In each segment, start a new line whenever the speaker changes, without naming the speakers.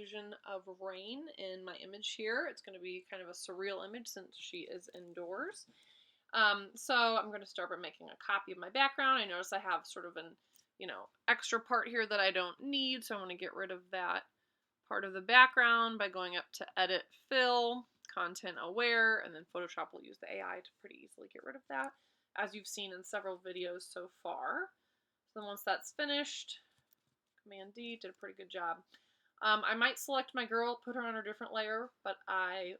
illusion of rain in my image here. It's going to be kind of a surreal image since she is indoors. So I'm going to start by making a copy of my background. I notice I have sort of an, extra part here that I don't need, so I'm going to get rid of that part of the background by going up to Edit, Fill, Content Aware, and then Photoshop will use the AI to pretty easily get rid of that, as you've seen in several videos so far. So then once that's finished, Command D, did a pretty good job. I might select my girl, put her on a different layer, but I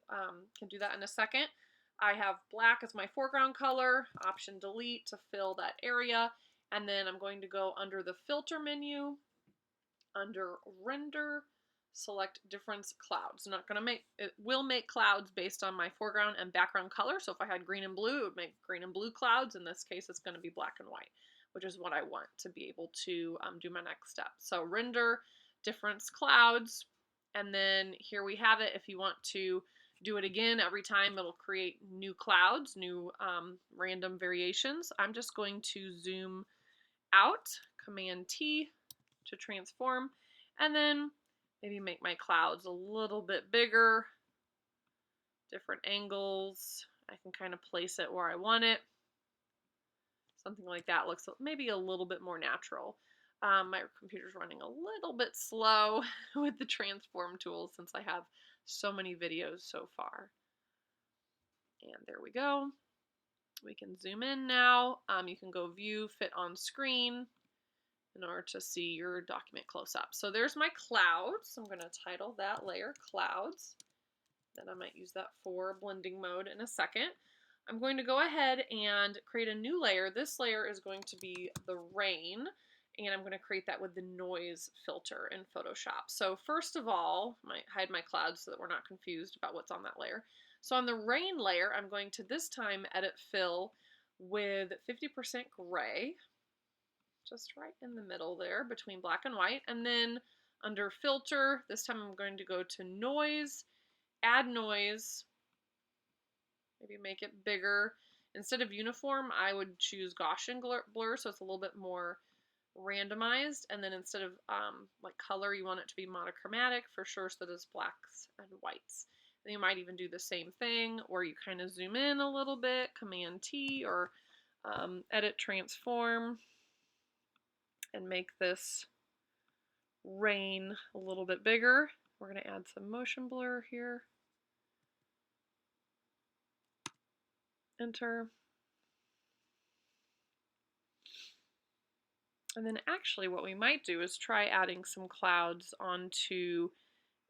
can do that in a second. I have black as my foreground color, Option Delete to fill that area, and then I'm going to go under the Filter menu, under Render, select Difference Clouds. It will make clouds based on my foreground and background color, so if I had green and blue, it would make green and blue clouds. In this case, it's going to be black and white, which is what I want to be able to do my next step. So Render, Difference Clouds, and then here we have it. If you want to do it again every time, it'll create new clouds, new random variations. I'm just going to zoom out, Command T to transform, and then maybe make my clouds a little bit bigger, different angles. I can kind of place it where I want it. Something like that looks maybe a little bit more natural. My computer's running a little bit slow with the transform tool since I have so many videos so far. And there we go. We can zoom in now. You can go View, Fit on Screen in order to see your document close up. So there's my clouds. I'm going to title that layer Clouds. Then I might use that for blending mode in a second. I'm going to go ahead and create a new layer. This layer is going to be the rain, and I'm going to create that with the noise filter in Photoshop. So first of all, I might hide my clouds so that we're not confused about what's on that layer. So on the rain layer, I'm going to this time edit fill with 50% gray, just right in the middle there between black and white. And then under filter, this time I'm going to go to noise, add noise, maybe make it bigger. Instead of uniform, I would choose Gaussian blur, so it's a little bit more randomized. And then instead of like color, you want it to be monochromatic for sure, so that it's blacks and whites. And you might even do the same thing, or you kind of zoom in a little bit, Command T, or edit transform, and make this rain a little bit bigger. We're going to add some motion blur here. Enter. And then actually what we might do is try adding some clouds onto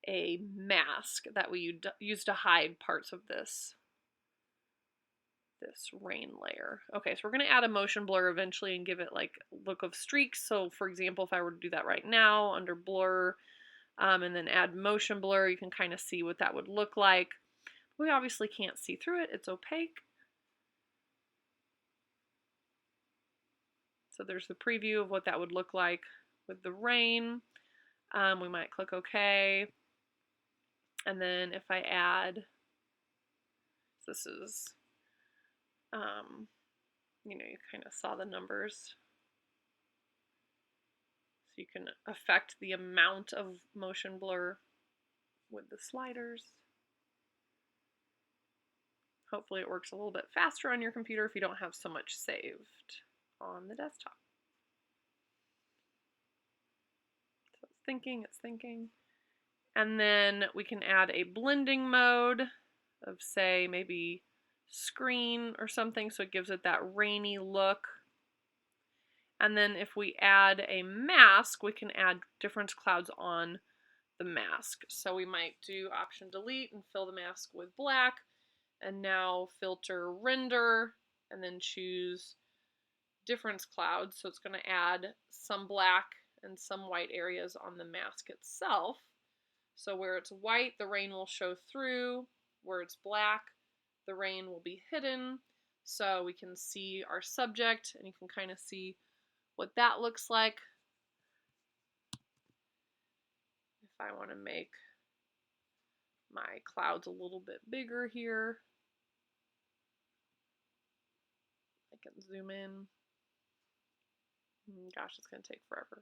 a mask that we use to hide parts of this rain layer. Okay, so we're going to add a motion blur eventually and give it like a look of streaks. So for example, if I were to do that right now under blur and then add motion blur, you can kind of see what that would look like. We obviously can't see through it. It's opaque. So there's the preview of what that would look like with the rain. We might click OK. And then if I add, this is, you kind of saw the numbers. So you can affect the amount of motion blur with the sliders. Hopefully it works a little bit faster on your computer if you don't have so much saved on the desktop. So it's thinking. And then we can add a blending mode of, say, maybe screen or something, so it gives it that rainy look. And then if we add a mask, we can add different clouds on the mask. So we might do Option Delete and fill the mask with black, and now filter Render, and then choose Difference Clouds. So it's going to add some black and some white areas on the mask itself. So where it's white, the rain will show through. Where it's black, the rain will be hidden. So we can see our subject, and you can kind of see what that looks like. If I want to make my clouds a little bit bigger here, I can zoom in. Gosh, it's going to take forever.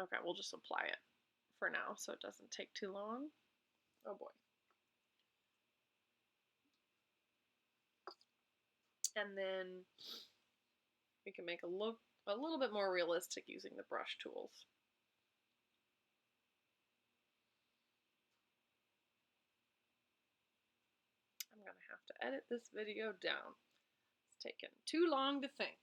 Okay, we'll just apply it for now so it doesn't take too long. Oh boy. And then we can make it look a little bit more realistic using the brush tools. I'm going to have to edit this video down. It's taken too long to think.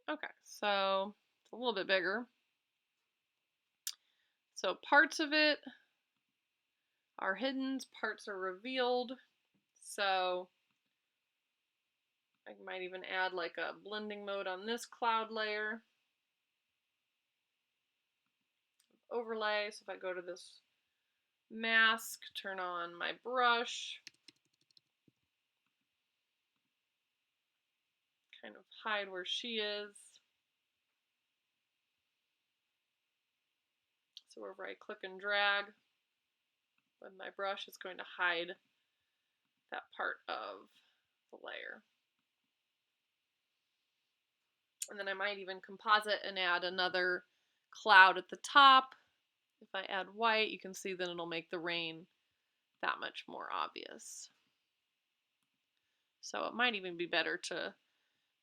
Okay, so it's a little bit bigger. So parts of it are hidden, parts are revealed. So I might even add like a blending mode on this cloud layer. Overlay, so if I go to this mask, turn on my brush, kind of hide where she is. So wherever I click and drag with my brush, it's going to hide that part of the layer. And then I might even composite and add another cloud at the top. If I add white, you can see then it'll make the rain that much more obvious. So it might even be better to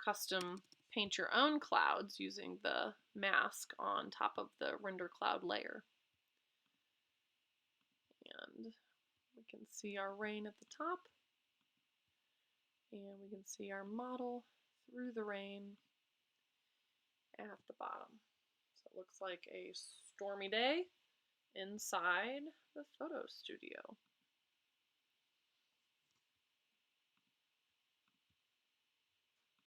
custom paint your own clouds using the mask on top of the render cloud layer. And we can see our rain at the top, and we can see our model through the rain at the bottom. So it looks like a stormy day inside the photo studio.